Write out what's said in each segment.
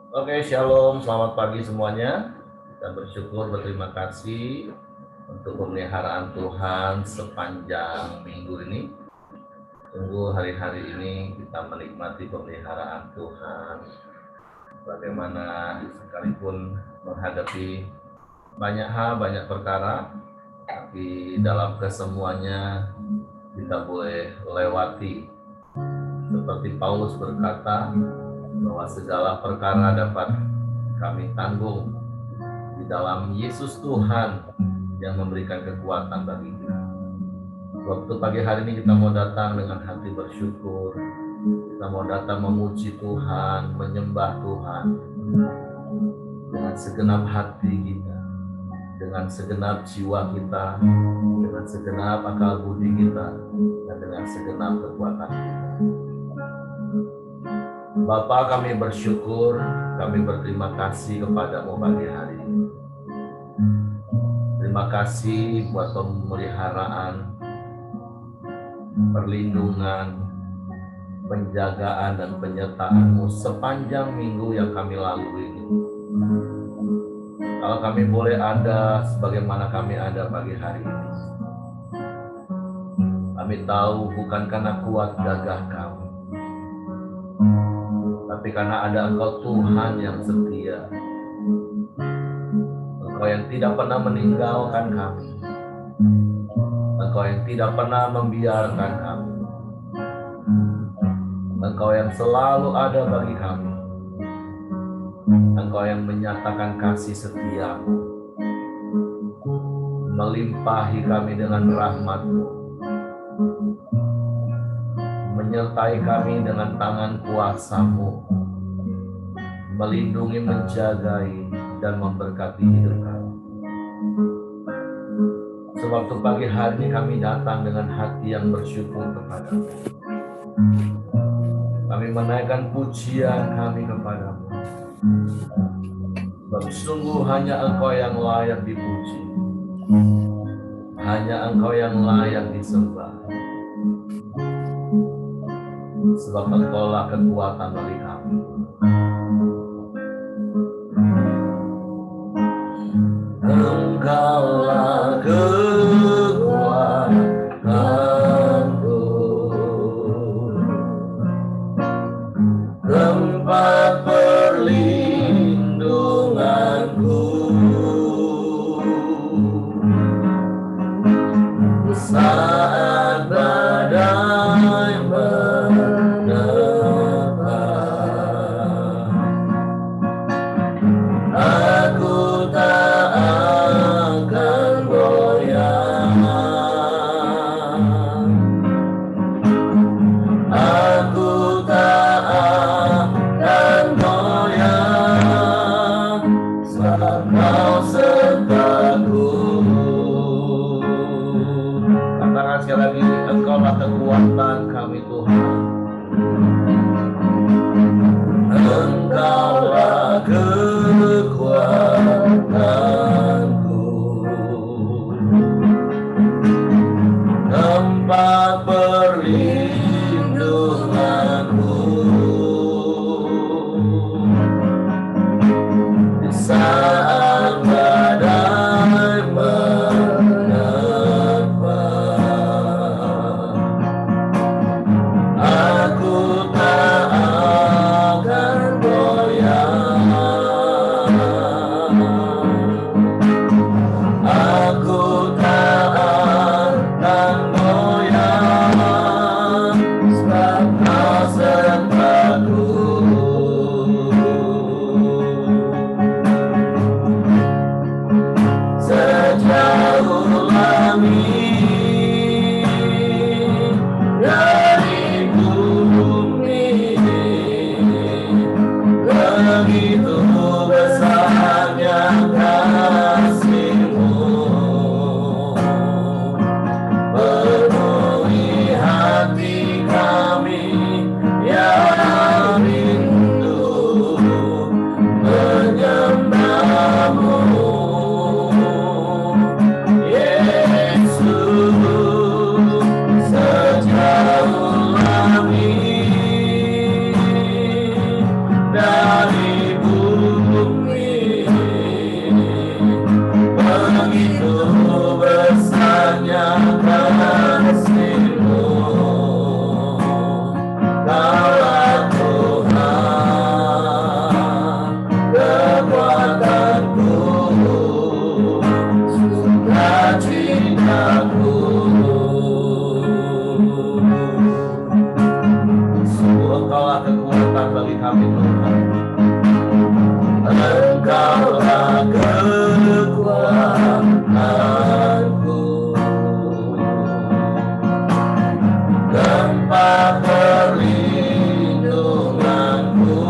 Oke, shalom, selamat pagi semuanya. Kita bersyukur, berterima kasih untuk pemeliharaan Tuhan sepanjang minggu ini. Sungguh hari-hari ini kita menikmati pemeliharaan Tuhan. Bagaimana sekalipun menghadapi banyak hal, banyak perkara, tapi dalam kesemuanya kita boleh lewati. Seperti Paulus berkata, bahwa segala perkara dapat kami tanggung di dalam Yesus Tuhan yang memberikan kekuatan bagi kita. Waktu pagi hari ini kita mau datang dengan hati bersyukur, kita mau datang memuji Tuhan, menyembah Tuhan dengan segenap hati kita, dengan segenap jiwa kita, dengan segenap akal budi kita, dan dengan segenap kekuatan kita. Bapa, kami bersyukur, kami berterima kasih kepadamu pagi hari ini. Terima kasih buat pemeliharaan, perlindungan, penjagaan, dan penyertaan-Mu sepanjang minggu yang kami lalui ini. Kalau kami boleh ada sebagaimana kami ada pagi hari ini, kami tahu bukan karena kuat gagah kami, tapi karena ada Engkau Tuhan yang setia, Engkau yang tidak pernah meninggalkan kami, Engkau yang tidak pernah membiarkan kami, Engkau yang selalu ada bagi kami, Engkau yang menyatakan kasih setia-Mu, melimpahi kami dengan rahmat-Mu, menyertai kami dengan tangan kuasa-Mu, melindungi, menjagai, dan memberkati hidup kami. Sewaktu pagi hari ini kami datang dengan hati yang bersyukur kepada-Mu. Kami menaikkan pujian kami kepada-Mu. Sebab sungguh hanya Engkau yang layak dipuji, hanya Engkau yang layak disembah. Sebab Engkaulah kekuatan bagi kami. Engkaulah kekuatanku, tempat perlindunganku, saat badai menerpa, aku tak akan goyah, aku tak akan goyah, sebab Kau sertaku. Katakan sekali lagi, Engkaulah kekuatan kami Tuhan. Engkaulah kekuatanku, tempat perlindunganku, di saat badai menerpa, aku tak akan goyah, Engkaulah kekuatan bagi kami Tuhan. Engkaulah kekuatanku, tempat perlindunganku,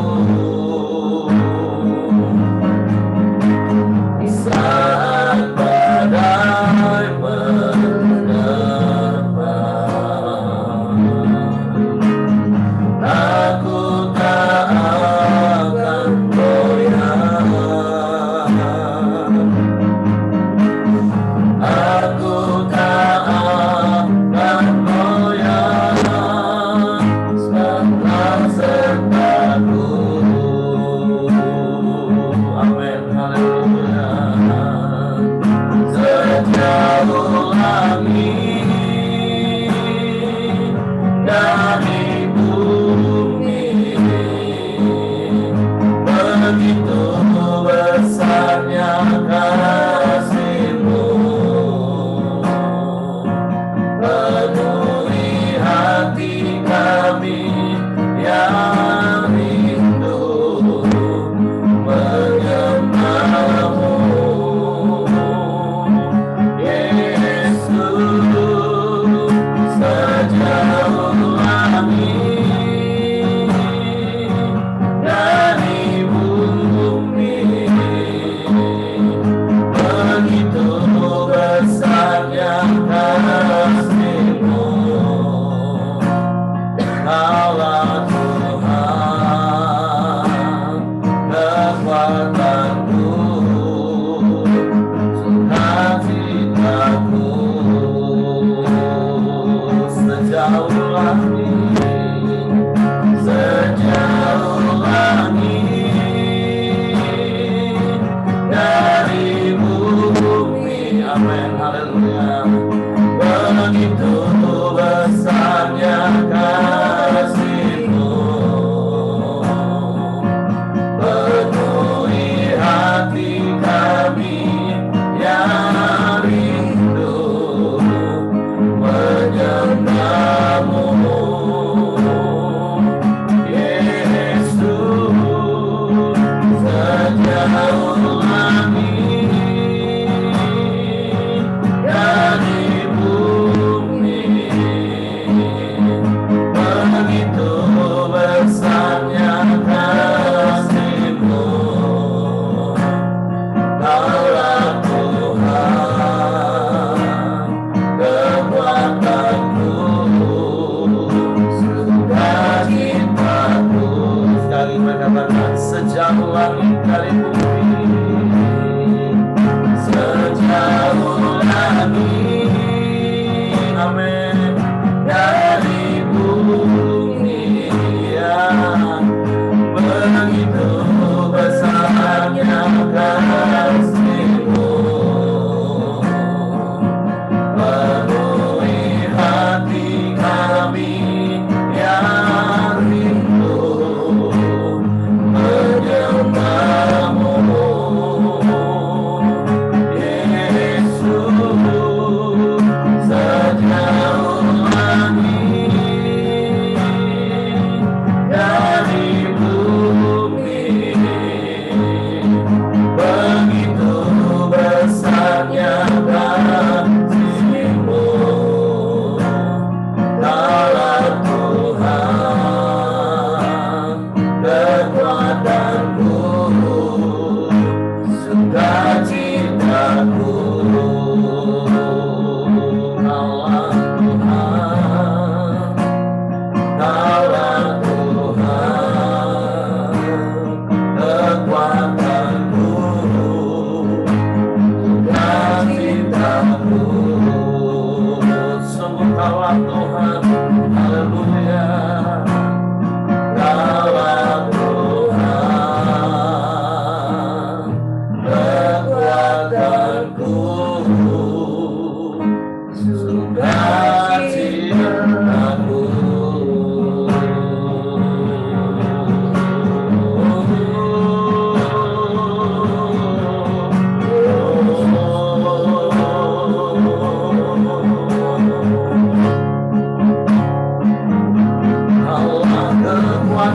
saat badai menerpa. Aku tak akan goyah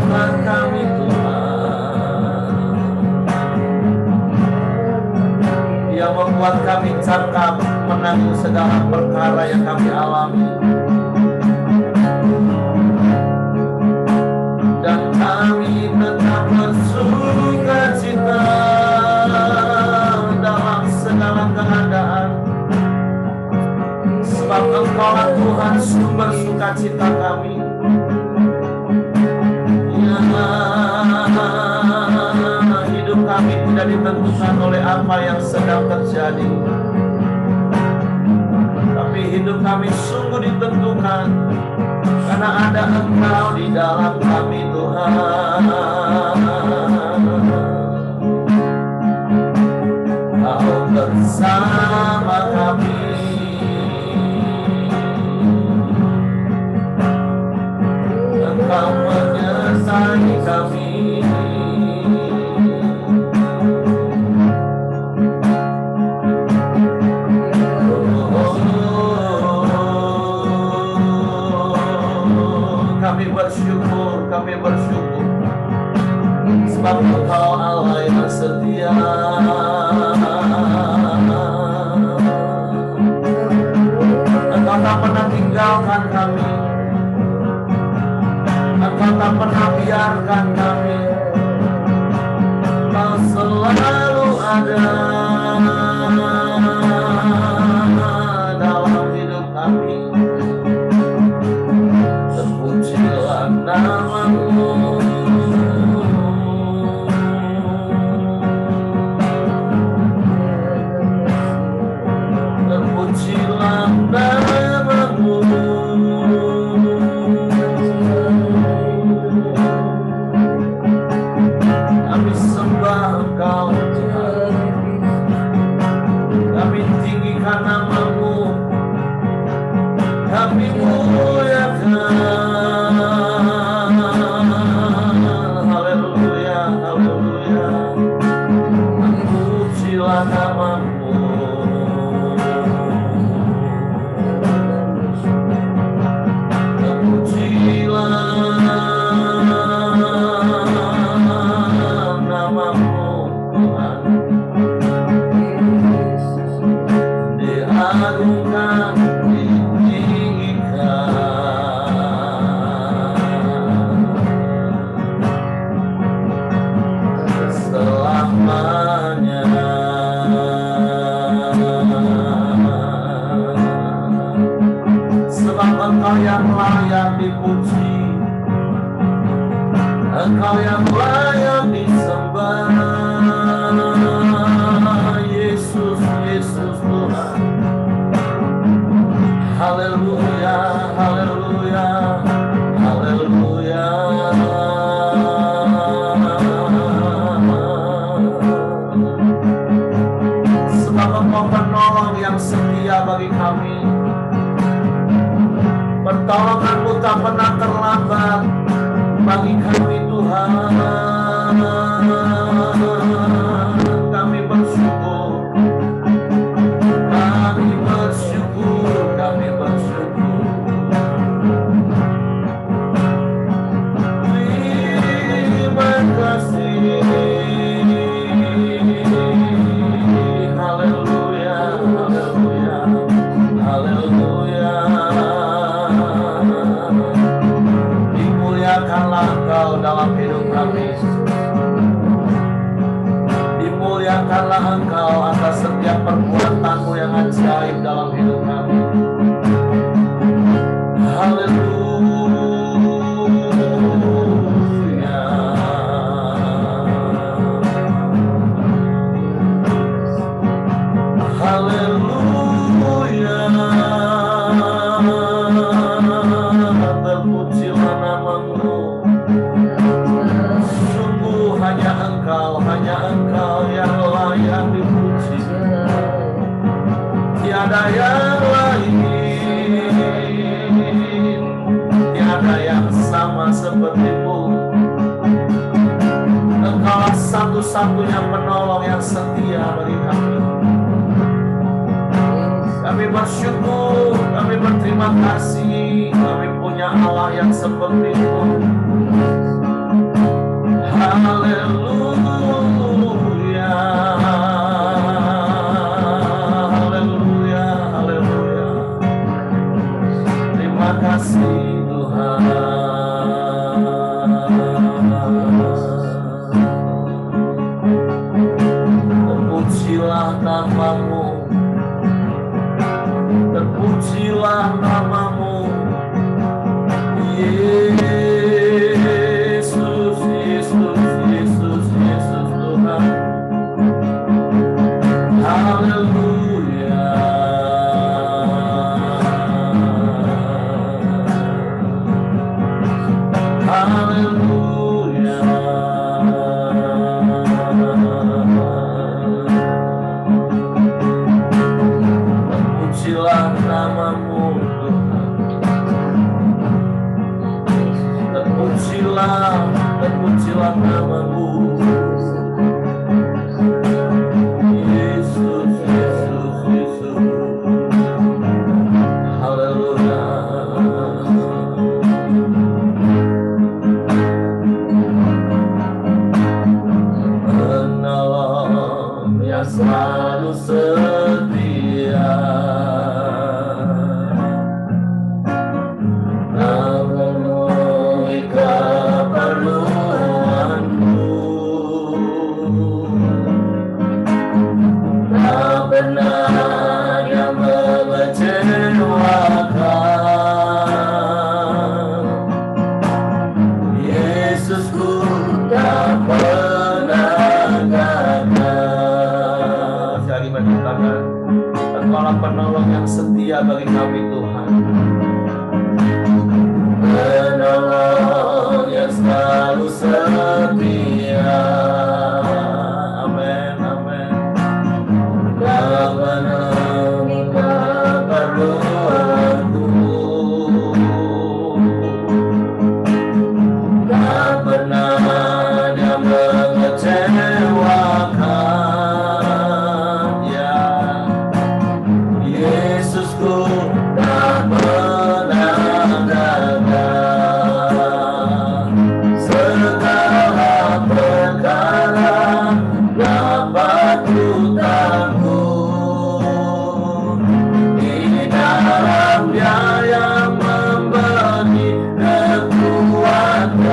menyembuhkan kami Tuhan, yang membuat kami cakap menanggung segala perkara yang kami alami, dan kami tetap bersuka cita dalam segala keadaan, sebab Engkaulah Tuhan sumber sukacita kami. Ya, hidup kami tidak ditentukan oleh apa yang sedang terjadi, tapi hidup kami sungguh ditentukan karena ada Engkau di dalam kami Tuhan. Kau bersama kami, Engkau menyertai kami. Kami bersyukur sebab Engkau Allah yang setia. Engkau tak pernah tinggalkan kami, Engkau tak pernah biarkan kami. Engkau selalu ada dalam hidup kami. Terpujilah nama-Mu, terpujilah nama-Mu. Kami sembah Engkau Tuhan, kami tinggikan nama-Mu, kami muliakan. Haleluya, haleluya, terpujilah nama-Mu. Terpujilah nama-Mu Tuhan, diagungkan, ditinggikan selamanya. Sebab Engkau yang layak dipuji, Engkau yang layak disembah. Yesus, Yesus Tuhan. Haleluya, haleluya, haleluya. Sebab Engkau penolong yang setia bagi kami. Pertolongan-Mu tak pernah terlambat bagi kami Tuhan. Kami bersyukur, kami bersyukur, kami bersyukur. Terima kasih. Haleluya, haleluya, haleluya. Dimuliakanlah Engkau dalam hidup kami. Dimuliakanlah Engkau atas setiap perbuatan-Mu yang ajaib dalam hidup kami. Haleluya. Haleluya. Terpujilah nama-Mu. Sungguh hanya Engkau yang layak dipuji. Tiada yang lain, tiada yang sama seperti-Mu. Engkaulah satu-satunya penolong yang setia bagi kami. Kami bersyukur, kami berterima kasih, kami punya Allah yang seperti-Mu. terpujilah nama-Mu. Yesus, Yesus, Yesus. Haleluya. Penolong yang selalu setia, memenuhi keperluanku. Tak pernah Dia mengecewakan. Yesusku tak pernah gagal. Sekali menyatakan, Engkaulah penolong yang setia bagi kami Tuhan. Penolong yang selalu setia. Amin, amin. Tak memenuhi keperluanku. Tak pernah Dia mengecewakan. Ya, Yesusku tak pernah gagal. Segala perkara dapat ku tanggung di dalam Dia yang memberi kekuatan.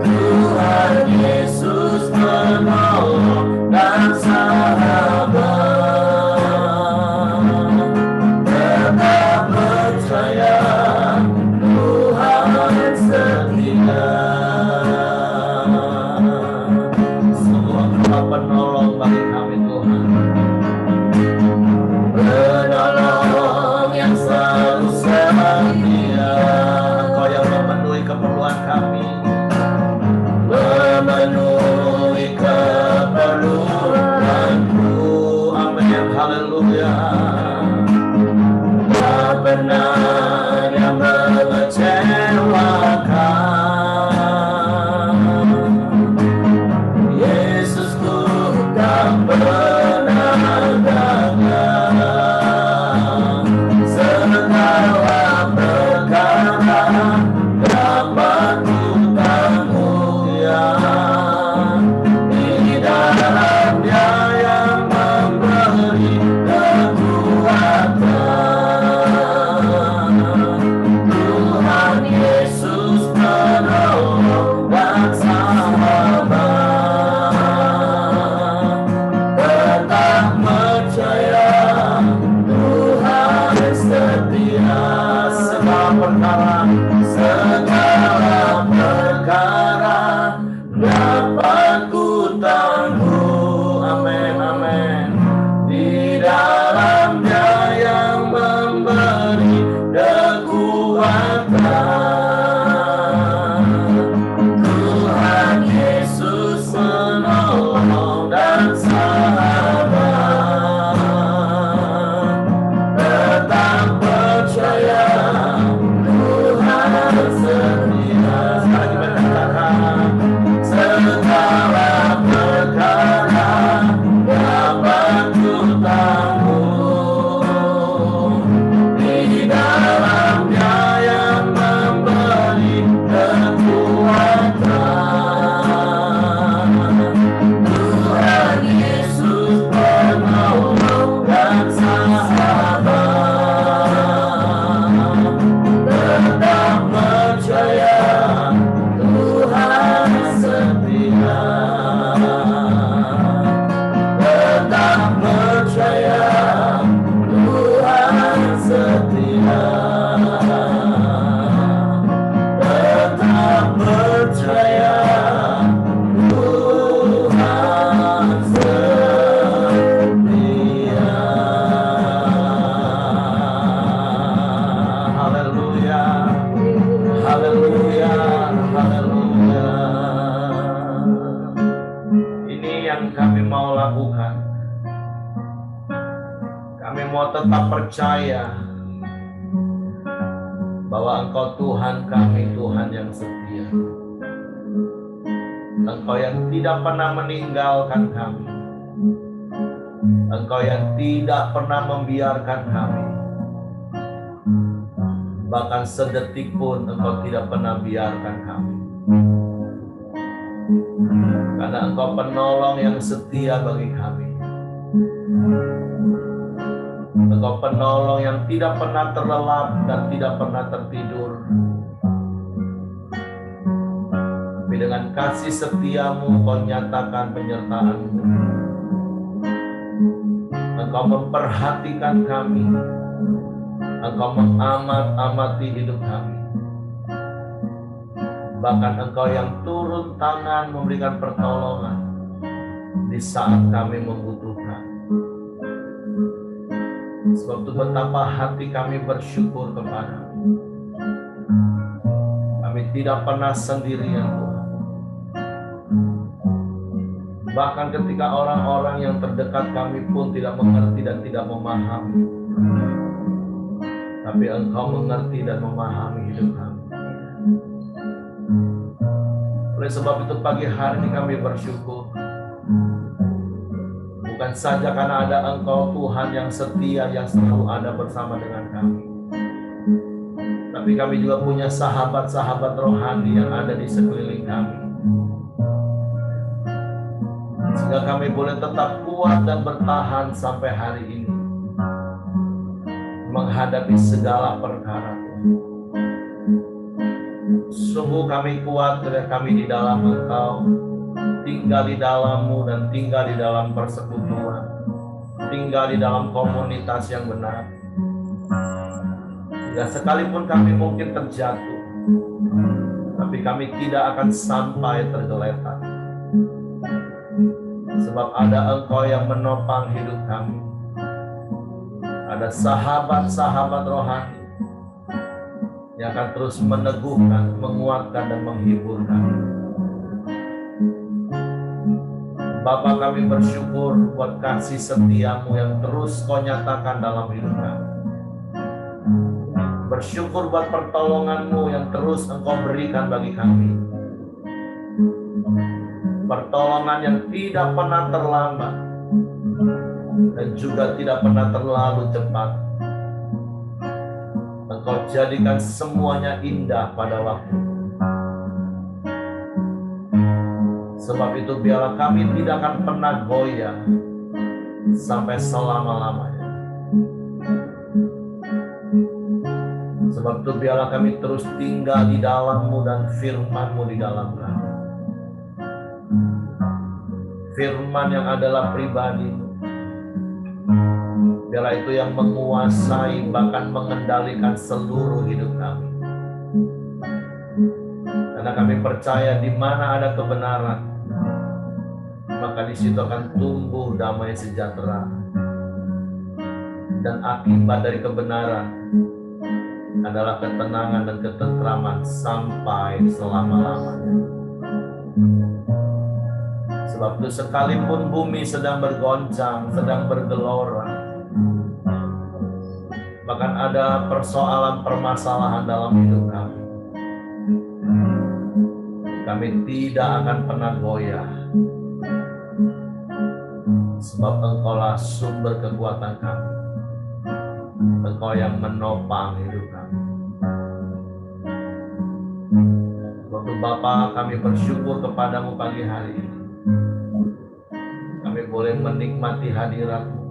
Tuhan Yesus penolong dan sahabat. Tetap percaya Tuhan setia. Semua Engkau penolong bagi kami Tuhan. Penolong yang selalu setia. Engkau yang memenuhi keperluan kami, memenuhi keperluanku. Amin, haleluya. Tak pernah Dia mengecewakan. Yesusku tak pernah gagal. Segala perkara dapat ku tanggung. Ya, di dalam Dia yang memberi kekuatan. Tuhan Yesus penolong dan sahabat. Tetap percaya Tuhan setia. Segala perkara dapat ku tanggung. Amin, amin. Di dalam Dia yang memberi kekuatan. Tuhan Yesus penolong dan sahabat. Tetap percaya Tuhan setia. Sekali menyatakan, segala perkara dapat ku tanggung di dalam Dia yang memberi kekuatan. Tuhan Yesus penolong dan sahabat. Tetap percaya Tuhan setia. Tetap percaya Tuhan setia. Tetap percaya Tuhan setia. Haleluya. Haleluya. Haleluya. Ini yang kami mau lakukan. Kami mau tetap percaya bahwa Engkau Tuhan kami, Tuhan yang setia. Engkau yang tidak pernah meninggalkan kami. Engkau yang tidak pernah membiarkan kami. Bahkan sedetik pun Engkau tidak pernah biarkan kami. Karena Engkau penolong yang setia bagi kami. Engkau penolong yang tidak pernah terlelap dan tidak pernah tertidur. Tapi dengan kasih setiamu Engkau nyatakan penyertaan-Mu. Engkau memperhatikan kami. Engkau mengamat-amati hidup kami. Bahkan Engkau yang turun tangan memberikan pertolongan di saat kami membutuhkan. Sebab itu betapa hati kami bersyukur kepada-Mu. Kami tidak pernah sendirian, Tuhan. Bahkan ketika orang-orang yang terdekat kami pun tidak mengerti dan tidak memahami. Tapi Engkau mengerti dan memahami hidup kami. Oleh sebab itu pagi hari ini kami bersyukur. Bukan saja karena ada Engkau Tuhan yang setia, yang selalu ada bersama dengan kami. Tapi kami juga punya sahabat-sahabat rohani yang ada di sekeliling kami. Sehingga kami boleh tetap kuat dan bertahan sampai hari ini. Menghadapi segala perkara. Sungguh kami kuat ketika kami di dalam Engkau, tinggal di dalam-Mu dan tinggal di dalam persekutuan, tinggal di dalam komunitas yang benar. Hingga sekalipun kami mungkin terjatuh, tapi kami tidak akan sampai tergeletak. Sebab ada Engkau yang menopang hidup kami. Ada sahabat-sahabat rohani yang akan terus meneguhkan, menguatkan, dan menghibur kami. Bapa, kami bersyukur buat kasih setiamu yang terus Kau nyatakan dalam hidup kami. Bersyukur buat pertolonganmu yang terus Engkau berikan bagi kami. Pertolongan yang tidak pernah terlambat dan juga tidak pernah terlalu cepat. Engkau jadikan semuanya indah pada waktu. Sebab itu biarlah kami tidak akan pernah goyah sampai selama-lamanya. Sebab itu biarlah kami terus tinggal di dalam-Mu dan firman-Mu di dalam kami. Firman yang adalah pribadi-Mu. Biarlah itu yang menguasai bahkan mengendalikan seluruh hidup kami. Karena kami percaya di mana ada kebenaran, maka di situ akan tumbuh damai sejahtera. Dan akibat dari kebenaran adalah ketenangan dan ketentraman sampai selama-lamanya. Sebab itu sekalipun bumi sedang bergoncang, sedang bergelora, bahkan ada persoalan permasalahan dalam hidup kami, kami tidak akan pernah goyah. Sebab Engkaulah sumber kekuatan kami. Engkau yang menopang hidup kami. Waktu Bapa, kami bersyukur kepadamu pagi hari ini. Kami boleh menikmati hadirat-Mu.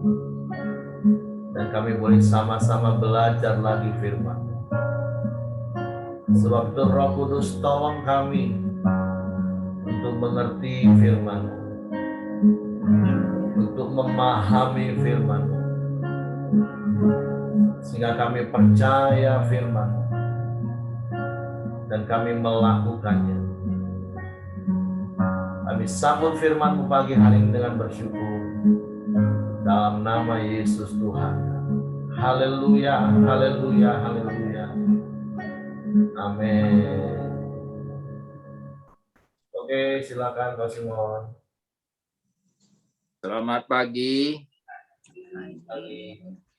Dan kami boleh sama-sama belajar lagi firman. Sebab itu Roh Kudus tolong kami untuk mengerti firman-Mu, untuk memahami firman-Mu, sehingga kami percaya firman-Mu dan kami melakukannya. Kami sambut firman-Mu pagi hari ini dengan bersyukur dalam nama Yesus Tuhan. Haleluya, haleluya, haleluya. Amin. Oke, silakan Pak Simon. Selamat pagi.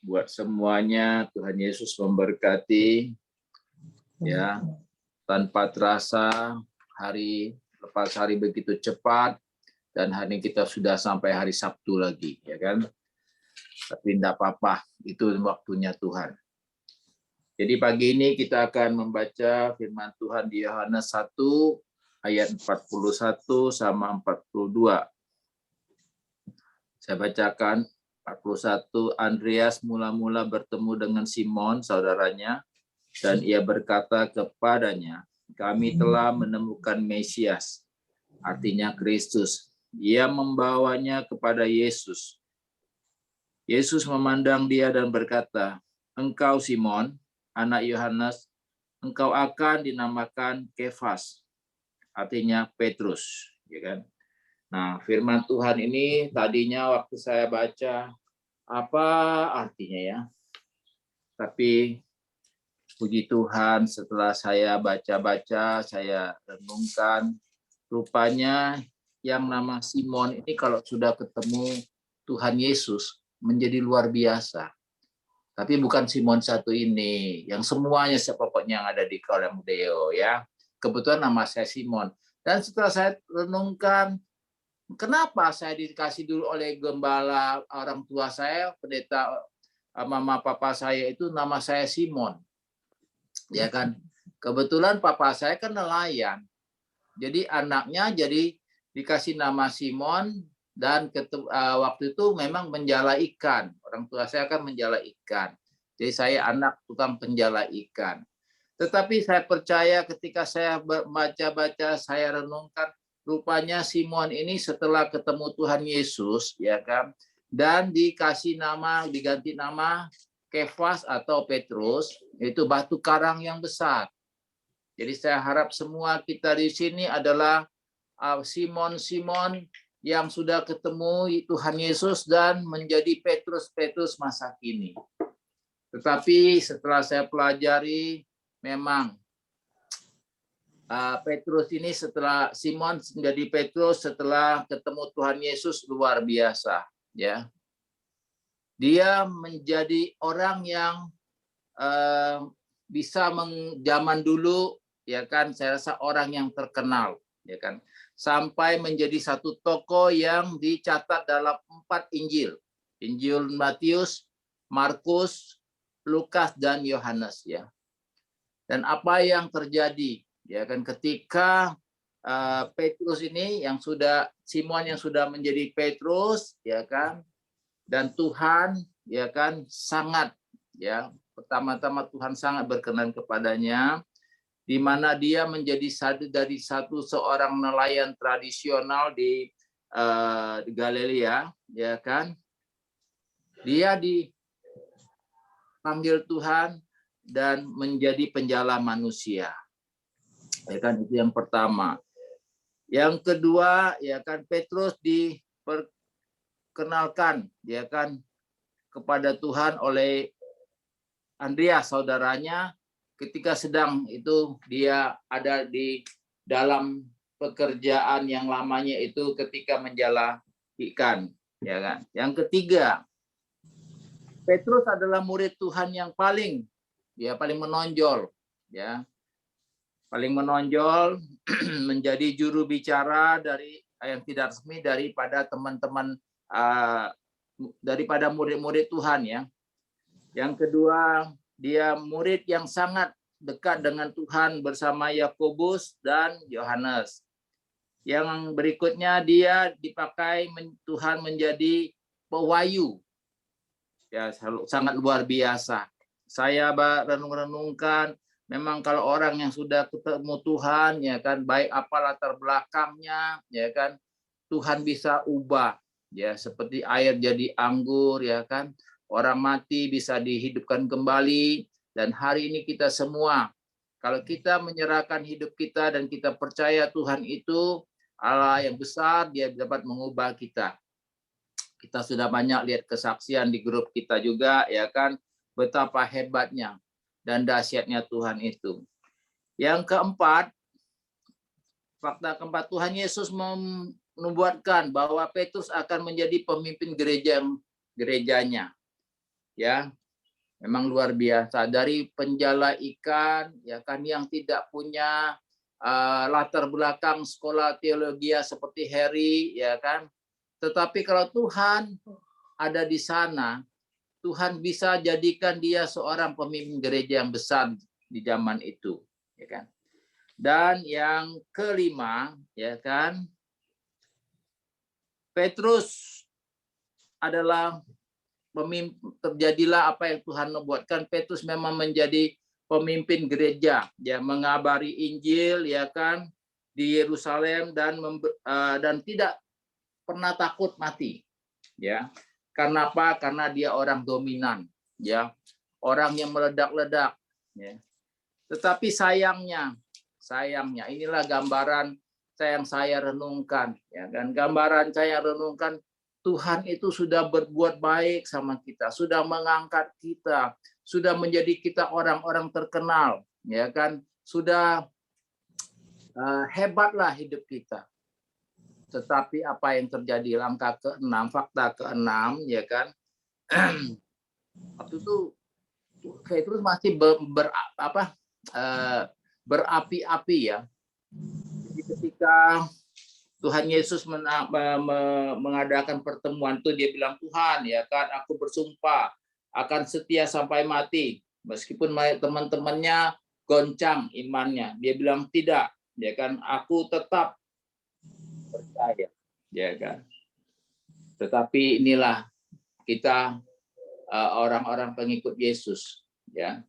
Buat semuanya, Tuhan Yesus memberkati. Ya, tanpa terasa hari lepas hari begitu cepat, dan hari ini kita sudah sampai hari Sabtu lagi, ya kan? Tapi tidak apa-apa, itu waktunya Tuhan. Jadi pagi ini kita akan membaca firman Tuhan di Yohanes 1 ayat 41 sama 42. Saya bacakan 41. Andreas mula-mula bertemu dengan Simon, saudaranya, dan ia berkata kepadanya, "Kami telah menemukan Mesias," artinya Kristus. Ia membawanya kepada Yesus. Yesus memandang dia dan berkata, "Engkau Simon, anak Yohanes, engkau akan dinamakan Kefas," artinya Petrus, ya kan? Nah, firman Tuhan ini tadinya waktu saya baca, apa artinya ya? Tapi puji Tuhan, setelah saya baca-baca, saya renungkan, rupanya yang nama Simon ini kalau sudah ketemu Tuhan Yesus menjadi luar biasa. Tapi bukan Simon satu ini, yang semuanya pokoknya yang ada di kolom Deo ya. Kebetulan nama saya Simon. Dan setelah saya renungkan, kenapa saya dikasih dulu oleh gembala orang tua saya, pendeta mama papa saya itu nama saya Simon. Ya kan? Kebetulan papa saya kan nelayan. Jadi anaknya jadi dikasih nama Simon dan waktu itu memang menjala ikan. Orang tua saya kan menjala ikan. Jadi saya anak tukang penjala ikan. Tetapi saya percaya ketika saya baca-baca, saya renungkan, rupanya Simon ini setelah ketemu Tuhan Yesus, ya kan, dan dikasih nama, diganti nama Kefas atau Petrus, itu batu karang yang besar. Jadi saya harap semua kita di sini adalah Simon-Simon yang sudah ketemu Tuhan Yesus dan menjadi Petrus-Petrus masa kini. Tetapi setelah saya pelajari, memang Petrus ini setelah Simon menjadi Petrus setelah ketemu Tuhan Yesus luar biasa, ya. Dia menjadi orang yang bisa zaman dulu, ya kan, saya rasa orang yang terkenal, ya kan, sampai menjadi satu tokoh yang dicatat dalam 4 Injil, Injil Matius, Markus, Lukas, dan Yohanes, ya. Dan apa yang terjadi, ya kan, ketika Petrus ini yang sudah Simon yang sudah menjadi Petrus, ya kan, dan Tuhan, ya kan, sangat, ya, pertama-tama Tuhan sangat berkenan kepadanya, di mana dia menjadi seorang nelayan tradisional di Galilea, ya kan. Dia dipanggil Tuhan dan menjadi penjala manusia. Ya kan, itu yang pertama. Yang kedua, ya kan, Petrus diperkenalkan, ya kan, kepada Tuhan oleh Andreas, saudaranya, ketika sedang itu dia ada di dalam pekerjaan yang lamanya itu ketika menjala ikan, ya kan. Yang ketiga, Petrus adalah murid Tuhan yang paling menonjol, ya. Paling menonjol menjadi juru bicara dari yang tidak resmi daripada teman-teman daripada murid-murid Tuhan, ya. Yang kedua, dia murid yang sangat dekat dengan Tuhan bersama Yakobus dan Yohanes. Yang berikutnya, dia dipakai Tuhan menjadi pewayu. Ya, sangat luar biasa. Saya renung-renungkan, memang kalau orang yang sudah ketemu Tuhan, ya kan, baik apa latar belakangnya, ya kan, Tuhan bisa ubah, ya, seperti air jadi anggur, ya kan. Orang mati bisa dihidupkan kembali, dan hari ini kita semua, kalau kita menyerahkan hidup kita dan kita percaya Tuhan itu Allah yang besar, dia dapat mengubah kita. Kita sudah banyak lihat kesaksian di grup kita juga, ya kan, betapa hebatnya dan dahsyatnya Tuhan itu. Yang keempat, fakta keempat, Tuhan Yesus menubuatkan bahwa Petrus akan menjadi pemimpin gerejanya. Ya, memang luar biasa, dari penjala ikan, ya kan, yang tidak punya latar belakang sekolah teologi seperti Harry, ya kan. Tetapi kalau Tuhan ada di sana, Tuhan bisa jadikan dia seorang pemimpin gereja yang besar di zaman itu, ya kan. Dan yang kelima, ya kan, Petrus adalah pemimpin, terjadilah apa yang Tuhan buatkan. Petrus memang menjadi pemimpin gereja, ya, mengabari Injil, ya kan, di Yerusalem, dan tidak pernah takut mati, ya. Karena apa? Karena dia orang dominan, ya, orang yang meledak-ledak, ya. Tetapi sayangnya inilah gambaran yang saya renungkan, ya kan. Gambaran saya renungkan, Tuhan itu sudah berbuat baik sama kita, sudah mengangkat kita, sudah menjadi kita orang-orang terkenal, ya kan. Sudah hebatlah hidup kita. Tetapi apa yang terjadi, langkah ke-6, fakta ke-6, ya kan. Waktu itu Petrus masih berapi-api, ya. Jadi ketika Tuhan Yesus mengadakan pertemuan itu, dia bilang, Tuhan, ya kan, aku bersumpah akan setia sampai mati. Meskipun teman-temannya goncang imannya, dia bilang tidak, ya kan, aku tetap percaya, ya kan. Tetapi inilah kita, orang-orang pengikut Yesus, ya,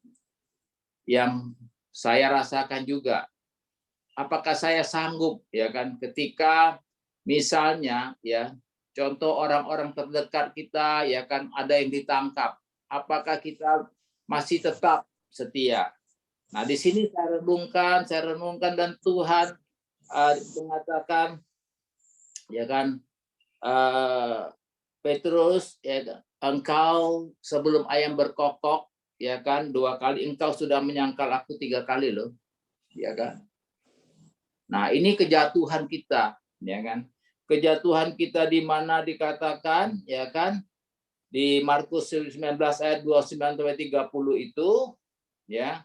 yang saya rasakan juga. Apakah saya sanggup, ya kan, ketika misalnya, ya, contoh orang-orang terdekat kita, ya kan, ada yang ditangkap, apakah kita masih tetap setia? Nah, di sini saya renungkan, dan Tuhan mengatakan, ya kan, Petrus, ya, engkau sebelum ayam berkokok, ya kan, 2 kali, engkau sudah menyangkal aku 3 kali loh, ya kan. Nah, ini kejatuhan kita, ya kan. Kejatuhan kita di mana dikatakan, ya kan, di Markus 19 ayat 29 sampai 30 itu, ya.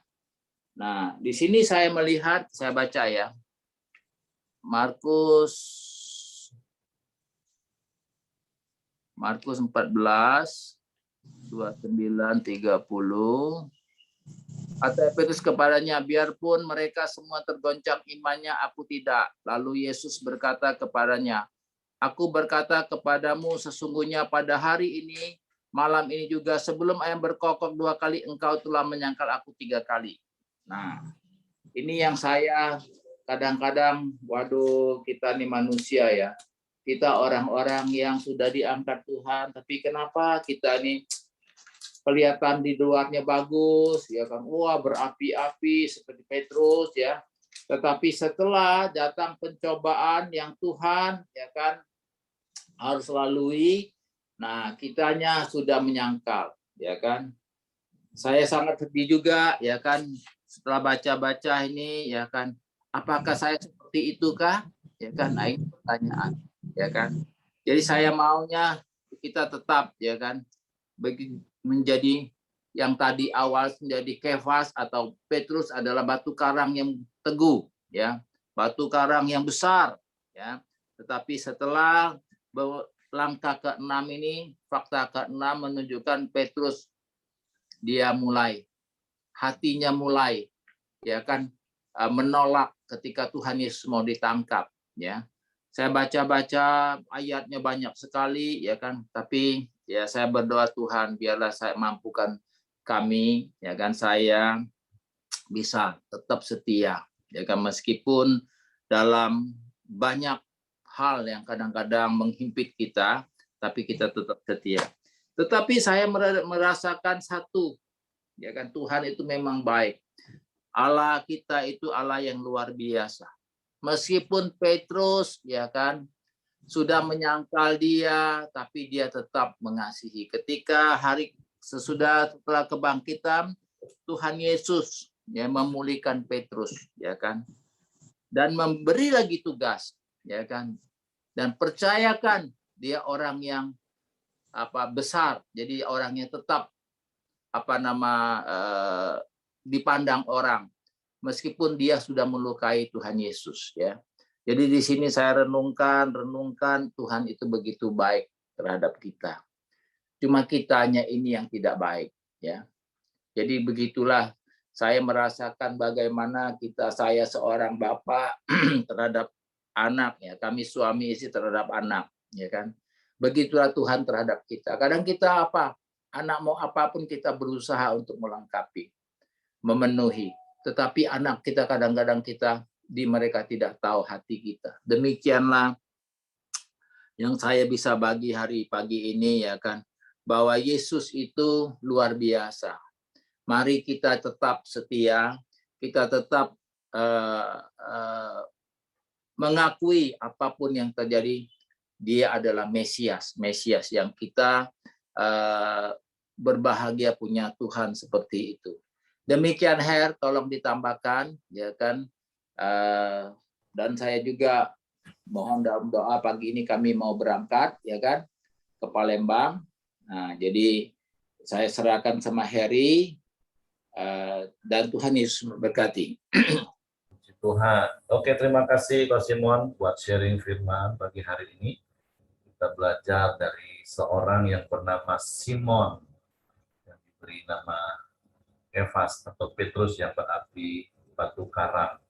Nah, di sini saya melihat, saya baca, ya. Markus 14 29 30. Kata Petrus kepadanya, biarpun mereka semua tergoncang imannya, aku tidak. Lalu Yesus berkata kepadanya, aku berkata kepadamu, sesungguhnya pada hari ini, malam ini juga, sebelum ayam berkokok 2 kali, engkau telah menyangkal aku 3 kali. Nah, ini yang saya kadang-kadang, waduh, kita nih manusia, ya. Kita orang-orang yang sudah diangkat Tuhan, tapi kenapa kita nih kelihatan di luarnya bagus, ya kan, wah, berapi-api seperti Petrus, ya. Tetapi setelah datang pencobaan yang Tuhan, ya kan, harus lalui, nah, kitanya sudah menyangkal, ya kan. Saya sangat sedih juga, ya kan, setelah baca-baca ini, ya kan, apakah saya seperti itukah, ya kan. Nah, ini pertanyaan, ya kan. Jadi saya maunya kita tetap, ya kan, menjadi yang tadi awal menjadi Kefas atau Petrus adalah batu karang yang teguh, ya, batu karang yang besar, ya. Tetapi setelah langkah ke-6 ini, fakta ke-6 menunjukkan Petrus, dia mulai, hatinya mulai, ya kan, menolak ketika Tuhan Yesus mau ditangkap, ya. Saya baca-baca ayatnya banyak sekali, ya kan, tapi ya saya berdoa, Tuhan, biarlah saya mampukan kami, ya kan, saya bisa tetap setia, ya kan, meskipun dalam banyak hal yang kadang-kadang menghimpit kita, tapi kita tetap setia. Tetapi saya merasakan satu, ya kan, Tuhan itu memang baik. Allah kita itu Allah yang luar biasa. Meskipun Petrus, ya kan, sudah menyangkal dia, tapi dia tetap mengasihi. Ketika setelah kebangkitan, Tuhan Yesus, ya, memulihkan Petrus, ya kan, dan memberi lagi tugas, ya kan, dan percayakan dia orang yang besar, jadi orang yang tetap dipandang orang. meskipun dia sudah melukai Tuhan Yesus, ya. Jadi di sini saya renungkan Tuhan itu begitu baik terhadap kita. Cuma kitanya ini yang tidak baik, ya. Jadi begitulah saya merasakan bagaimana saya seorang bapak terhadap anak, ya. Kami suami istri terhadap anak, ya kan. Begitulah Tuhan terhadap kita. Kadang kita anak mau apapun kita berusaha untuk melengkapi, memenuhi. Tetapi anak kita kadang-kadang mereka tidak tahu hati kita. Demikianlah yang saya bisa bagi hari pagi ini, ya kan, bahwa Yesus itu luar biasa. Mari kita tetap setia, kita tetap mengakui apapun yang terjadi, dia adalah Mesias yang kita berbahagia punya Tuhan seperti itu. Demikian Her, tolong ditambahkan, ya kan. Dan saya juga mohon dalam doa pagi ini kami mau berangkat, ya kan, ke Palembang. Nah, jadi saya serahkan sama Heri, dan Tuhan Yesus memberkati. Tuhan. Oke, terima kasih Pak Simon buat sharing firman pagi hari ini. Kita belajar dari seorang yang bernama Simon, yang diberi nama Kefas atau Petrus yang berarti batu karang.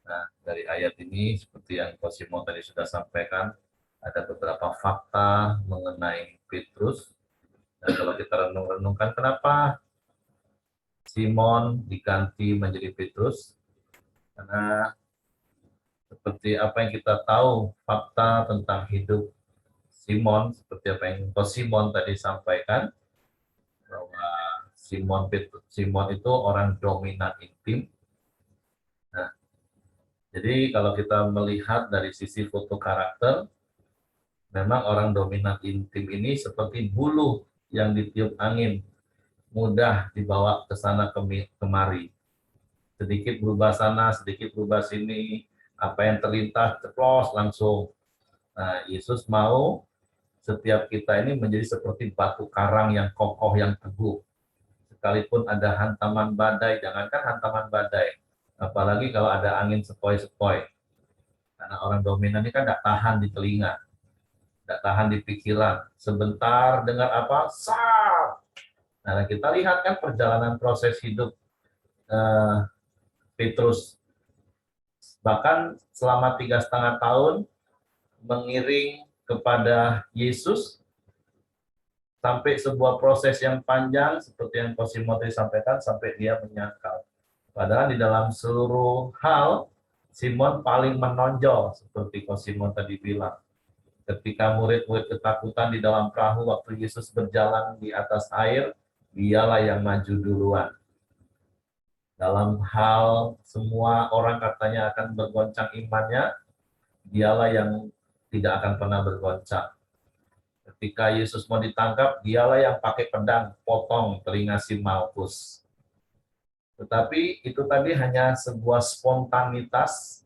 Nah, dari ayat ini seperti yang Pak Simon tadi sudah sampaikan, ada beberapa fakta mengenai Petrus. Dan kalau kita renung-renungkan kenapa Simon diganti menjadi Petrus, karena seperti apa yang kita tahu fakta tentang hidup Simon, seperti apa yang Coach Simon tadi sampaikan, bahwa Simon itu orang dominan intim. Nah, jadi kalau kita melihat dari sisi foto karakter, memang orang dominan intim ini seperti bulu yang ditiup angin, mudah dibawa ke sana kemari. Sedikit berubah sana, sedikit berubah sini, apa yang terlintas, ceplos langsung. Nah, Yesus mau setiap kita ini menjadi seperti batu karang yang kokoh, yang teguh. Sekalipun ada hantaman badai, jangankan hantaman badai, apalagi kalau ada angin sepoi-sepoi. Karena orang dominan ini kan tidak tahan di telinga, tidak tahan di pikiran. Sebentar dengar apa, sar. Nah, kita lihat kan perjalanan proses hidup Petrus. Bahkan selama 3,5 tahun mengiring kepada Yesus, sampai sebuah proses yang panjang seperti yang Coach Simon tadi sampaikan, sampai dia menyangkal. Padahal di dalam seluruh hal Simon paling menonjol seperti Coach Simon tadi bilang. Ketika murid-murid ketakutan di dalam perahu waktu Yesus berjalan di atas air, dialah yang maju duluan. Dalam hal semua orang katanya akan bergoncang imannya, dialah yang tidak akan pernah bergoncang. Ketika Yesus mau ditangkap, dialah yang pakai pedang potong telinga si Malkus. Tetapi itu tadi hanya sebuah spontanitas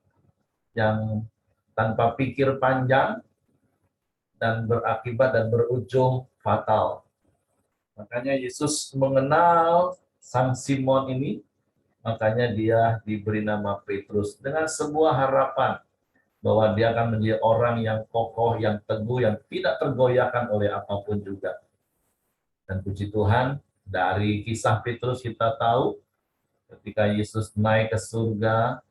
yang tanpa pikir panjang dan berakibat dan berujung fatal. Makanya Yesus mengenal sang Simon ini, makanya dia diberi nama Petrus dengan sebuah harapan bahwa dia akan menjadi orang yang kokoh, yang teguh, yang tidak tergoyahkan oleh apapun juga. Dan puji Tuhan, dari kisah Petrus kita tahu ketika Yesus naik ke surga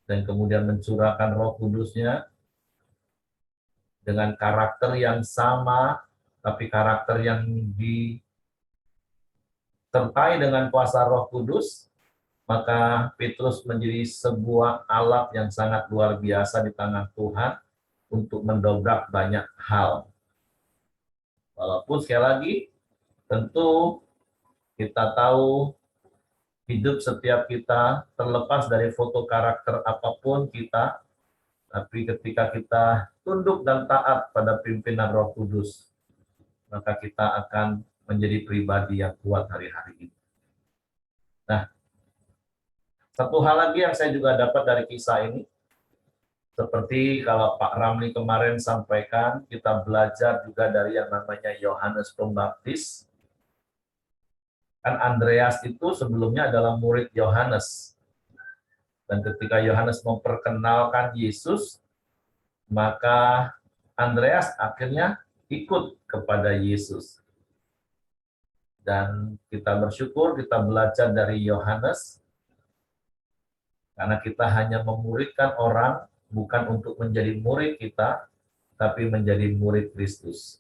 dan kemudian mencurahkan Roh Kudus-Nya dengan karakter yang sama, tapi karakter yang disertai dengan kuasa Roh Kudus, maka Petrus menjadi sebuah alat yang sangat luar biasa di tangan Tuhan untuk mendobrak banyak hal. Walaupun sekali lagi, tentu kita tahu hidup setiap kita terlepas dari foto karakter apapun kita, tapi ketika kita tunduk dan taat pada pimpinan Roh Kudus, maka kita akan menjadi pribadi yang kuat hari-hari ini. Nah, satu hal lagi yang saya juga dapat dari kisah ini, seperti kalau Pak Ramli kemarin sampaikan, kita belajar juga dari yang namanya Yohanes Pembaptis. Kan Andreas itu sebelumnya adalah murid Yohanes. Dan ketika Yohanes memperkenalkan Yesus, maka Andreas akhirnya ikut kepada Yesus. Dan kita bersyukur kita belajar dari Yohanes, karena kita hanya memuridkan orang, bukan untuk menjadi murid kita, tapi menjadi murid Kristus.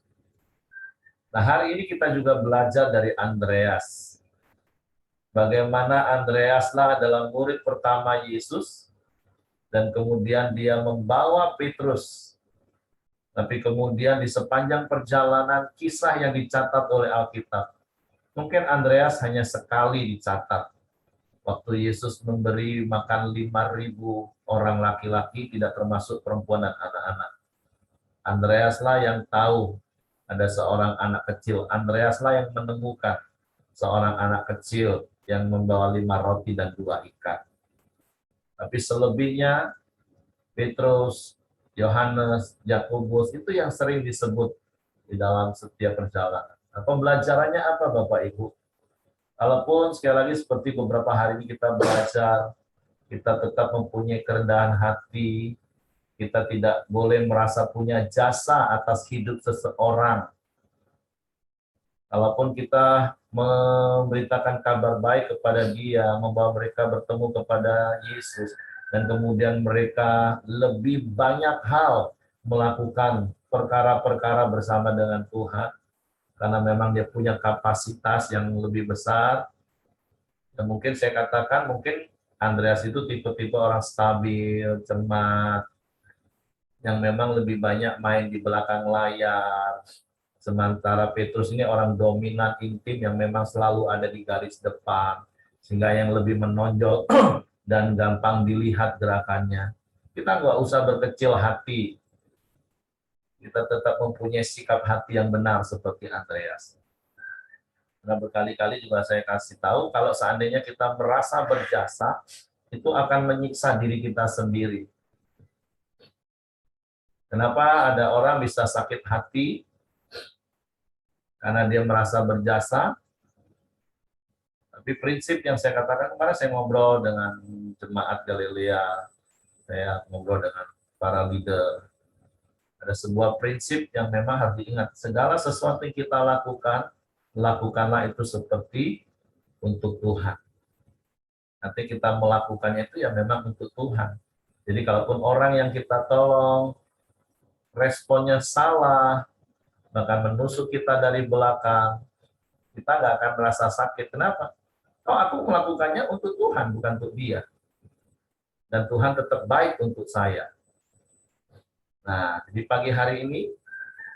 Nah, hari ini kita juga belajar dari Andreas. Bagaimana Andreaslah adalah murid pertama Yesus, dan kemudian dia membawa Petrus. Tapi kemudian di sepanjang perjalanan kisah yang dicatat oleh Alkitab, mungkin Andreas hanya sekali dicatat. Waktu Yesus memberi makan 5.000 orang laki-laki, tidak termasuk perempuan dan anak-anak. Andreaslah yang tahu ada seorang anak kecil. Andreaslah yang menemukan seorang anak kecil yang membawa 5 roti dan 2 ikan. Tapi selebihnya, Petrus, Yohanes, Yakobus, itu yang sering disebut di dalam setiap perjalanan. Nah, pembelajarannya apa Bapak Ibu? Kalaupun sekali lagi seperti beberapa hari ini kita belajar, kita tetap mempunyai kerendahan hati, kita tidak boleh merasa punya jasa atas hidup seseorang. Kalaupun kita memberitakan kabar baik kepada dia, membawa mereka bertemu kepada Yesus, dan kemudian mereka lebih banyak hal melakukan perkara-perkara bersama dengan Tuhan, karena memang dia punya kapasitas yang lebih besar. Dan mungkin saya katakan, mungkin Andreas itu tipe-tipe orang stabil, cermat, yang memang lebih banyak main di belakang layar. Sementara Petrus ini orang dominan, intim, yang memang selalu ada di garis depan, sehingga yang lebih menonjol dan gampang dilihat gerakannya. Kita nggak usah berkecil hati. Kita tetap mempunyai sikap hati yang benar seperti Andreas. Karena berkali-kali juga saya kasih tahu, kalau seandainya kita merasa berjasa, itu akan menyiksa diri kita sendiri. Kenapa ada orang bisa sakit hati karena dia merasa berjasa? Tapi prinsip yang saya katakan kemarin, saya ngobrol dengan jemaat Galilea, saya ngobrol dengan para leader. Ada sebuah prinsip yang memang harus diingat. Segala sesuatu yang kita lakukan, lakukanlah itu seperti untuk Tuhan. Nanti kita melakukannya itu ya memang untuk Tuhan. Jadi kalaupun orang yang kita tolong, responnya salah, bahkan menusuk kita dari belakang, kita nggak akan merasa sakit. Kenapa? Oh, aku melakukannya untuk Tuhan, bukan untuk dia. Dan Tuhan tetap baik untuk saya. Nah, di pagi hari ini,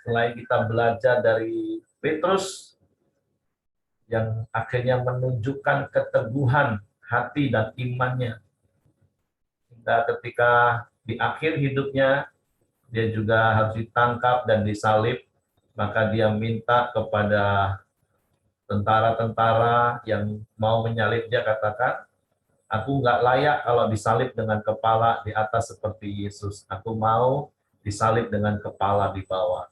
selain kita belajar dari Petrus, yang akhirnya menunjukkan keteguhan hati dan imannya, hingga ketika di akhir hidupnya, dia juga harus ditangkap dan disalib, maka dia minta kepada tentara-tentara yang mau menyalib dia, katakan, aku nggak layak kalau disalib dengan kepala di atas seperti Yesus. Aku mau disalib dengan kepala di bawah.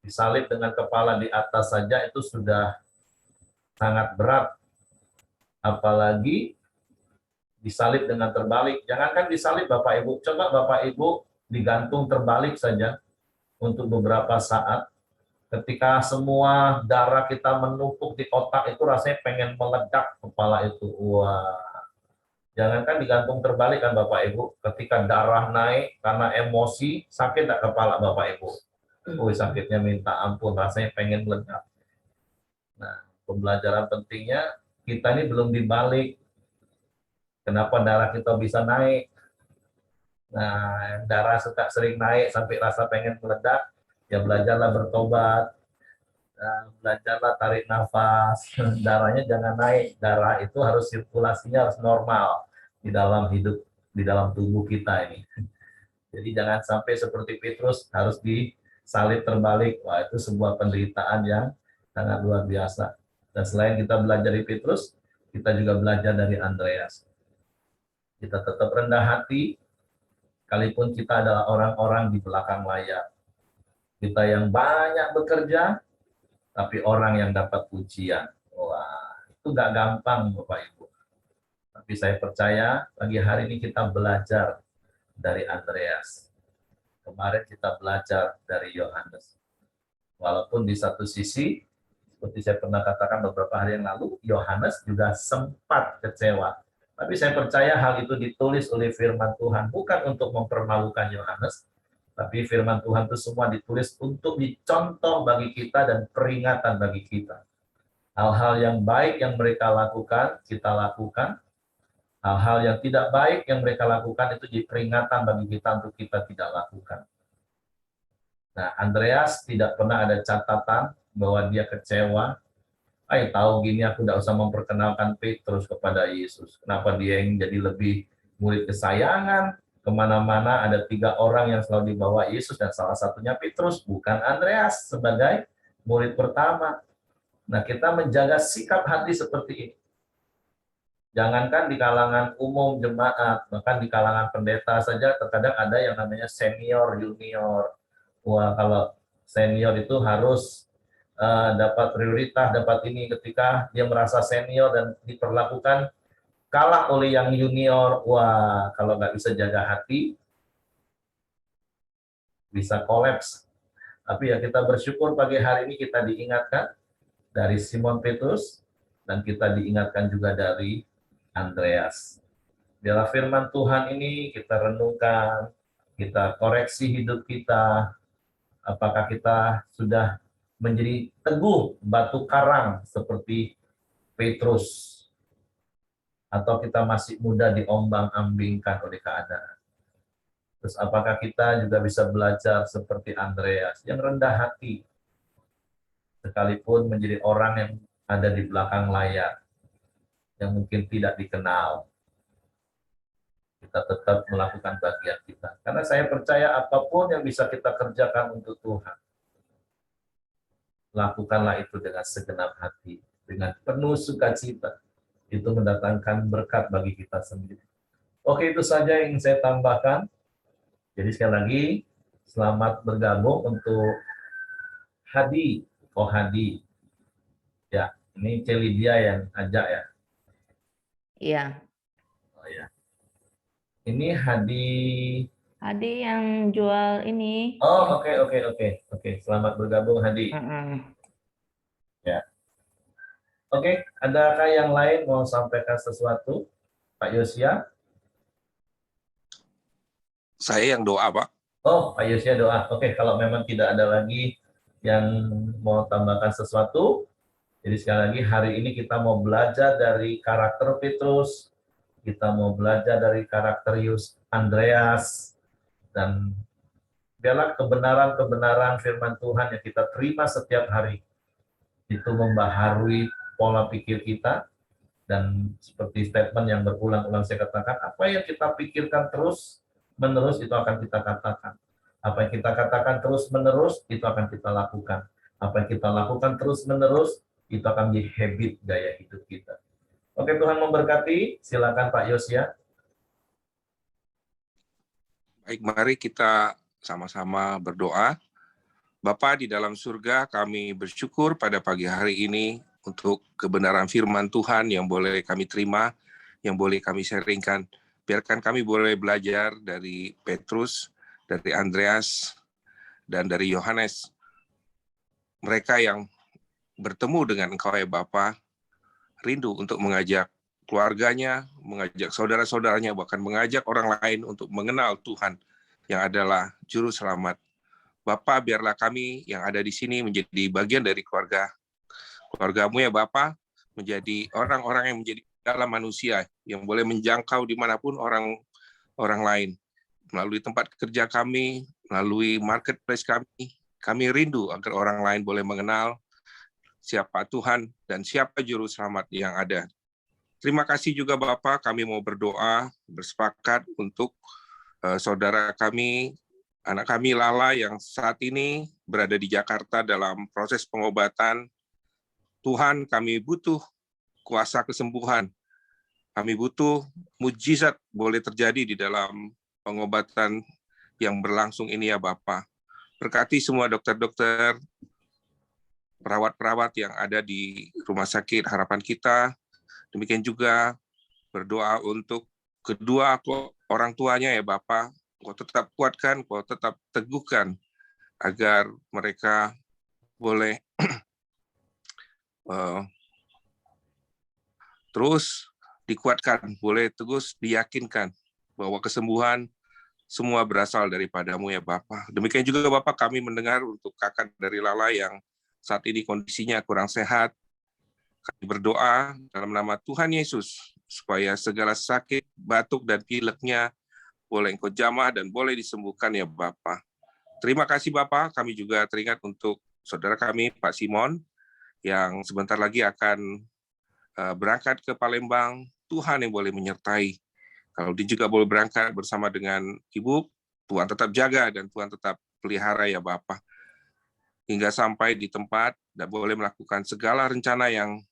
Disalib dengan kepala di atas saja itu sudah sangat berat. Apalagi disalib dengan terbalik. Jangankan disalib Bapak Ibu, coba Bapak Ibu digantung terbalik saja untuk beberapa saat. Ketika semua darah kita menumpuk di otak, itu rasanya pengen meledak kepala itu. Wah, jangankan digantung terbalik kan Bapak Ibu, ketika darah naik karena emosi, sakit tak kepala Bapak Ibu? Sakitnya minta ampun, rasanya pengen meledak. Nah, pembelajaran pentingnya, kita ini belum dibalik. Kenapa darah kita bisa naik? Nah, darah suka sering naik sampai rasa pengen meledak, ya belajarlah bertobat. Nah, belajarlah tarik nafas, darahnya jangan naik. Darah itu harus sirkulasinya harus normal di dalam hidup, di dalam tubuh kita ini. Jadi jangan sampai seperti Petrus harus disalib terbalik. Wah, itu sebuah penderitaan yang sangat luar biasa. Dan selain kita belajar dari Petrus, kita juga belajar dari Andreas. Kita tetap rendah hati, sekalipun kita adalah orang-orang di belakang layar. Kita yang banyak bekerja, tapi orang yang dapat pujian. Wah, itu nggak gampang Bapak Ibu. Tapi saya percaya pagi hari ini kita belajar dari Andreas. Kemarin kita belajar dari Yohanes. Walaupun di satu sisi, seperti saya pernah katakan beberapa hari yang lalu, Yohanes juga sempat kecewa. Tapi saya percaya hal itu ditulis oleh firman Tuhan, bukan untuk mempermalukan Yohanes, tapi firman Tuhan itu semua ditulis untuk dicontoh bagi kita dan peringatan bagi kita. Hal-hal yang baik yang mereka lakukan, kita lakukan. Hal-hal yang tidak baik yang mereka lakukan itu diperingatan bagi kita untuk kita tidak lakukan. Nah, Andreas tidak pernah ada catatan bahwa dia kecewa. Tahu gini aku tidak usah memperkenalkan Petrus kepada Yesus. Kenapa dia yang jadi lebih murid kesayangan? Kemana-mana ada 3 orang yang selalu dibawa Yesus dan salah satunya Petrus, bukan Andreas sebagai murid pertama. Nah, kita menjaga sikap hati seperti ini. Jangankan di kalangan umum jemaat, bahkan di kalangan pendeta saja terkadang ada yang namanya senior, junior. Wah, kalau senior itu harus dapat prioritas, dapat ini ketika dia merasa senior dan diperlakukan kalah oleh yang junior. Wah, kalau nggak bisa jaga hati, bisa kolaps. Tapi ya kita bersyukur pagi hari ini kita diingatkan dari Simon Petrus dan kita diingatkan juga dari Andreas. Biarlah firman Tuhan ini kita renungkan, kita koreksi hidup kita. Apakah kita sudah menjadi teguh batu karang seperti Petrus, atau kita masih mudah diombang-ambingkan oleh keadaan. Terus apakah kita juga bisa belajar seperti Andreas yang rendah hati, sekalipun menjadi orang yang ada di belakang layar, yang mungkin tidak dikenal. Kita tetap melakukan bagian kita. Karena saya percaya apapun yang bisa kita kerjakan untuk Tuhan, lakukanlah itu dengan segenap hati, dengan penuh sukacita. Itu mendatangkan berkat bagi kita sendiri. Oke, itu saja yang saya tambahkan. Jadi sekali lagi, selamat bergabung untuk Hadi. Oh, Hadi. Ya, ini Celidia yang ajak ya. Iya, Oh ya. Ini Hadi. Hadi yang jual ini. Oh, oke. Selamat bergabung Hadi. Ya. Oke, adakah yang lain mau sampaikan sesuatu? Pak Yosia? Saya yang doa, Pak. Oh, Pak Yosia doa. Oke, kalau memang tidak ada lagi yang mau tambahkan sesuatu, jadi sekali lagi hari ini kita mau belajar dari karakter Petrus, kita mau belajar dari karakter Andreas, dan biarlah kebenaran-kebenaran firman Tuhan yang kita terima setiap hari itu membaharui pola pikir kita, dan seperti statement yang berulang-ulang saya katakan, apa yang kita pikirkan terus-menerus itu akan kita katakan. Apa yang kita katakan terus-menerus itu akan kita lakukan. Apa yang kita lakukan terus-menerus itu akan menjadi habit gaya hidup kita. Oke, Tuhan memberkati. Silakan Pak Yosia. Baik, mari kita sama-sama berdoa. Bapa di dalam surga, kami bersyukur pada pagi hari ini untuk kebenaran firman Tuhan yang boleh kami terima, yang boleh kami sharingkan. Biarkan kami boleh belajar dari Petrus, dari Andreas, dan dari Yohanes. Mereka yang bertemu dengan Engkau ya Bapa, rindu untuk mengajak keluarganya, mengajak saudara-saudaranya, bahkan mengajak orang lain untuk mengenal Tuhan yang adalah Juru Selamat. Bapa, biarlah kami yang ada di sini menjadi bagian dari keluarga-Mu ya Bapa, menjadi orang-orang yang menjadi dalam manusia, yang boleh menjangkau dimanapun orang lain. Melalui tempat kerja kami, melalui marketplace kami rindu agar orang lain boleh mengenal siapa Tuhan dan siapa Juru Selamat yang ada. Terima kasih juga Bapak, kami mau berdoa, bersepakat untuk saudara kami, anak kami Lala yang saat ini berada di Jakarta dalam proses pengobatan. Tuhan, kami butuh kuasa kesembuhan. Kami butuh mujizat boleh terjadi di dalam pengobatan yang berlangsung ini ya Bapak. Berkati semua dokter-dokter, perawat-perawat yang ada di Rumah Sakit Harapan Kita. Demikian juga berdoa untuk kedua orang tuanya ya Bapa. Kau tetap kuatkan, kau tetap teguhkan agar mereka boleh terus dikuatkan, boleh terus diyakinkan bahwa kesembuhan semua berasal daripadamu ya Bapa. Demikian juga Bapa, kami mendengar untuk kakak dari Lala yang saat ini kondisinya kurang sehat. Kami berdoa dalam nama Tuhan Yesus supaya segala sakit, batuk, dan pileknya boleh Engkau jamah dan boleh disembuhkan ya Bapa. Terima kasih Bapa, kami juga teringat untuk saudara kami Pak Simon yang sebentar lagi akan berangkat ke Palembang. Tuhan yang boleh menyertai. Kalau dia juga boleh berangkat bersama dengan Ibu, Tuhan tetap jaga dan Tuhan tetap pelihara ya Bapa. Hingga sampai di tempat dan boleh melakukan segala rencana yang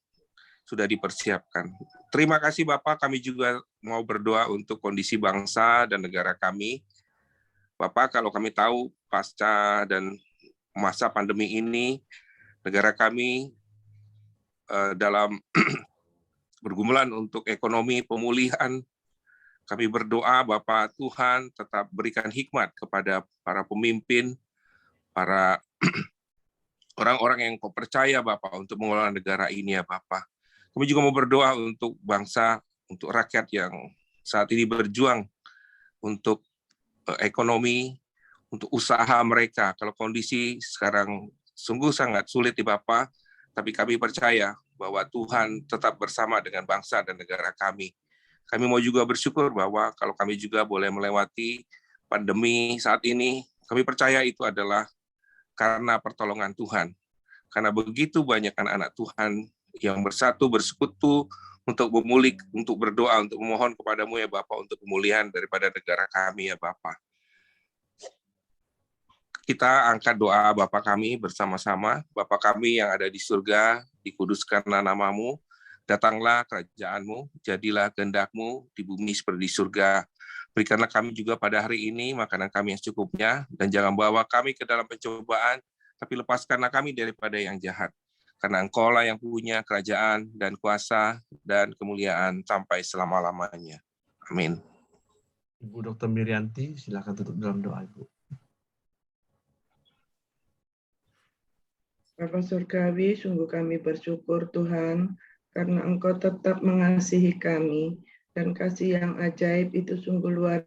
sudah dipersiapkan. Terima kasih Bapak, kami juga mau berdoa untuk kondisi bangsa dan negara kami. Bapak, kalau kami tahu pasca dan masa pandemi ini, negara kami dalam bergumulan untuk ekonomi, pemulihan, kami berdoa Bapak Tuhan tetap berikan hikmat kepada para pemimpin, para orang-orang yang Kau percaya Bapak untuk mengelola negara ini ya Bapak. Kami juga mau berdoa untuk bangsa, untuk rakyat yang saat ini berjuang untuk ekonomi, untuk usaha mereka. Kalau kondisi sekarang sungguh sangat sulit di Bapak, tapi kami percaya bahwa Tuhan tetap bersama dengan bangsa dan negara kami. Kami mau juga bersyukur bahwa kalau kami juga boleh melewati pandemi saat ini, kami percaya itu adalah karena pertolongan Tuhan. Karena begitu banyak anak-anak Tuhan yang bersatu, bersekutu untuk memulih, untuk berdoa, untuk memohon kepadamu ya Bapak untuk pemulihan daripada negara kami ya Bapak. Kita angkat doa Bapa kami bersama-sama. Bapa kami yang ada di surga, dikuduskanlah namamu, datanglah kerajaan-Mu, jadilah kehendak-Mu di bumi seperti di surga. Berikanlah kami juga pada hari ini makanan kami yang secukupnya, dan jangan bawa kami ke dalam pencobaan, tapi lepaskanlah kami daripada yang jahat. Karena Engkau-lah yang punya kerajaan dan kuasa dan kemuliaan sampai selama-lamanya. Amin. Ibu Dr. Mirianti, silakan tutup dalam doa Ibu. Bapa Surgawi, sungguh kami bersyukur Tuhan, karena Engkau tetap mengasihi kami, dan kasih yang ajaib itu sungguh luar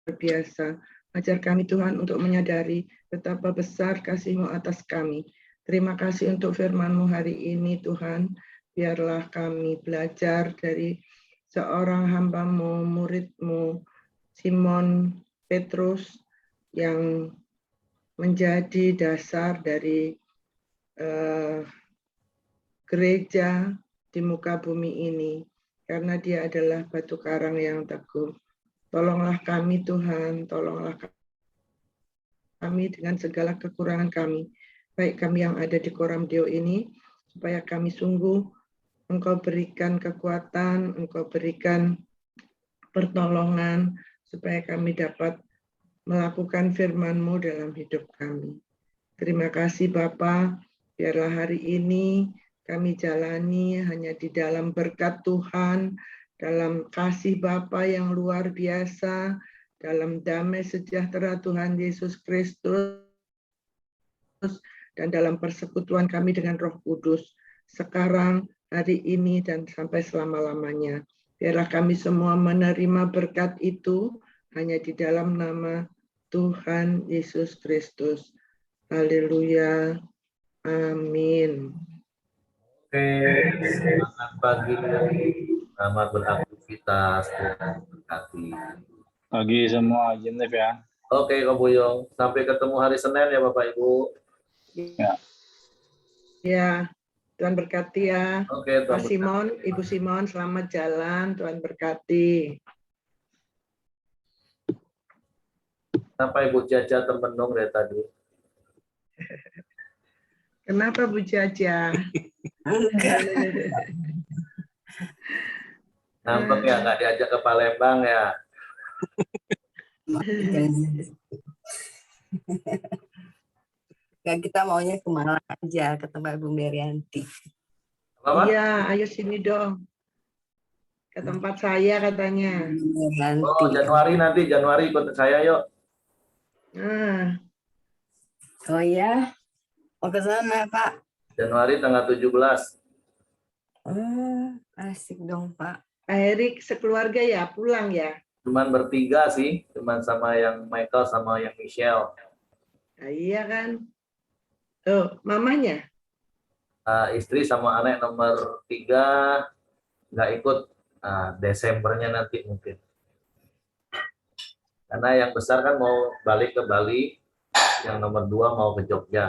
biasa. Ajar kami Tuhan untuk menyadari betapa besar kasih-Mu atas kami. Terima kasih untuk firman-Mu hari ini Tuhan, biarlah kami belajar dari seorang hamba-Mu, murid-Mu, Simon Petrus, yang menjadi dasar dari gereja di muka bumi ini, karena dia adalah batu karang yang teguh. Tolonglah kami Tuhan, tolonglah kami dengan segala kekurangan kami, baik kami yang ada di Koramdeo ini, supaya kami sungguh Engkau berikan kekuatan, Engkau berikan pertolongan, supaya kami dapat melakukan firman-Mu dalam hidup kami. Terima kasih Bapa, biarlah hari ini kami jalani hanya di dalam berkat Tuhan, dalam kasih Bapa yang luar biasa, dalam damai sejahtera Tuhan Yesus Kristus, dan dalam persekutuan kami dengan Roh Kudus, sekarang, hari ini, dan sampai selama-lamanya. Biarlah kami semua menerima berkat itu, hanya di dalam nama Tuhan Yesus Kristus. Haleluya. Amin. Oke, selamat pagi. Selamat beraktivitas. Tuhan berkati. Pagi semua, Jim Liv ya. Oke, Kak Buyong. Sampai ketemu hari Senin ya Bapak Ibu. Ya. Ya, Tuhan berkati ya. Oke, Tuhan Pak Simon, Ibu Simon, selamat jalan. Tuhan berkati. Sampai Ibu Jaja termenung dari tadi. Kenapa Bu Jaja? Ngambek ya, nggak diajak ke Palembang ya. Ya, kita maunya ke Malang aja, ketemu Ibu Mirianti. Apa? Iya, ayo sini dong. ke tempat saya katanya. Oh, Januari ikut saya yuk. Nah, Oh ya, mau ke sana Pak. Januari tanggal 17. Oh, asik dong Pak. Pak Erik sekeluarga ya pulang ya. Cuman bertiga sih, cuman sama yang Michael sama yang Michelle. Nah, iya kan. Tuh, mamanya. Istri sama anak nomor 3 nggak ikut. Desembernya nanti mungkin. Karena yang besar kan mau balik ke Bali, yang nomor 2 mau ke Jogja.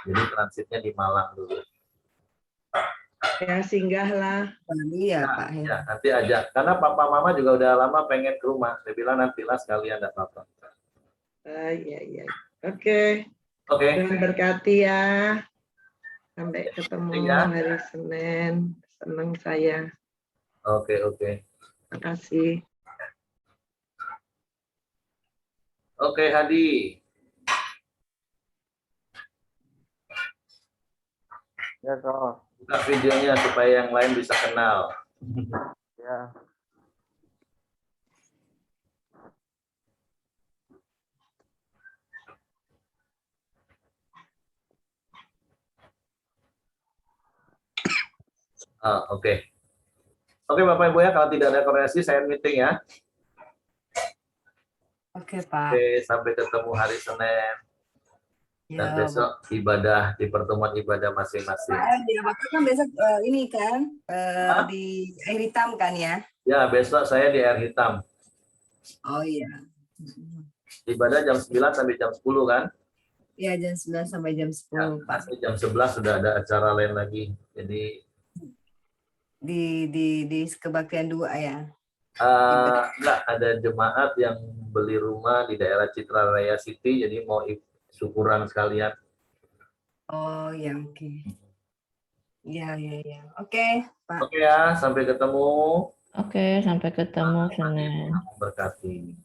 Jadi transitnya di Malang dulu. Ya singgahlah. Iya Pak. Ya, nanti aja. Karena papa mama juga udah lama pengen ke rumah. Saya bilang nantilah sekalian, enggak apa-apa. Iya. Oke. Oke. Tuhan berkati ya. Sampai ketemu Ya. hari Senin. Senang saya. Oke. Terima kasih. Oke, Hadi. Ya, Kak. Buka videonya supaya yang lain bisa kenal. Ya. Oke. Oke, Bapak Ibu ya, kalau tidak ada koreksi saya meeting ya. Oke Pak. Oke, sampai ketemu hari Senin. Dan Ya, besok ibadah di pertemuan ibadah masing-masing. Pak, ya, Bapak kan besok ini kan di air hitam kan ya? Ya, besok saya di air hitam. Oh iya. Ibadah jam 9 sampai jam 10 kan? Ya jam 9 sampai jam 10 Ya, Pak. nanti jam 11 sudah ada acara lain lagi. Jadi Di kebaktian 2 ya. enggak, ada jemaat yang beli rumah di daerah Citra Raya City, jadi mau syukuran sekalian. Oh ya oke. Ya. Oke Pak. Oke ya, sampai ketemu. Oke, sampai ketemu Senin. Berkati.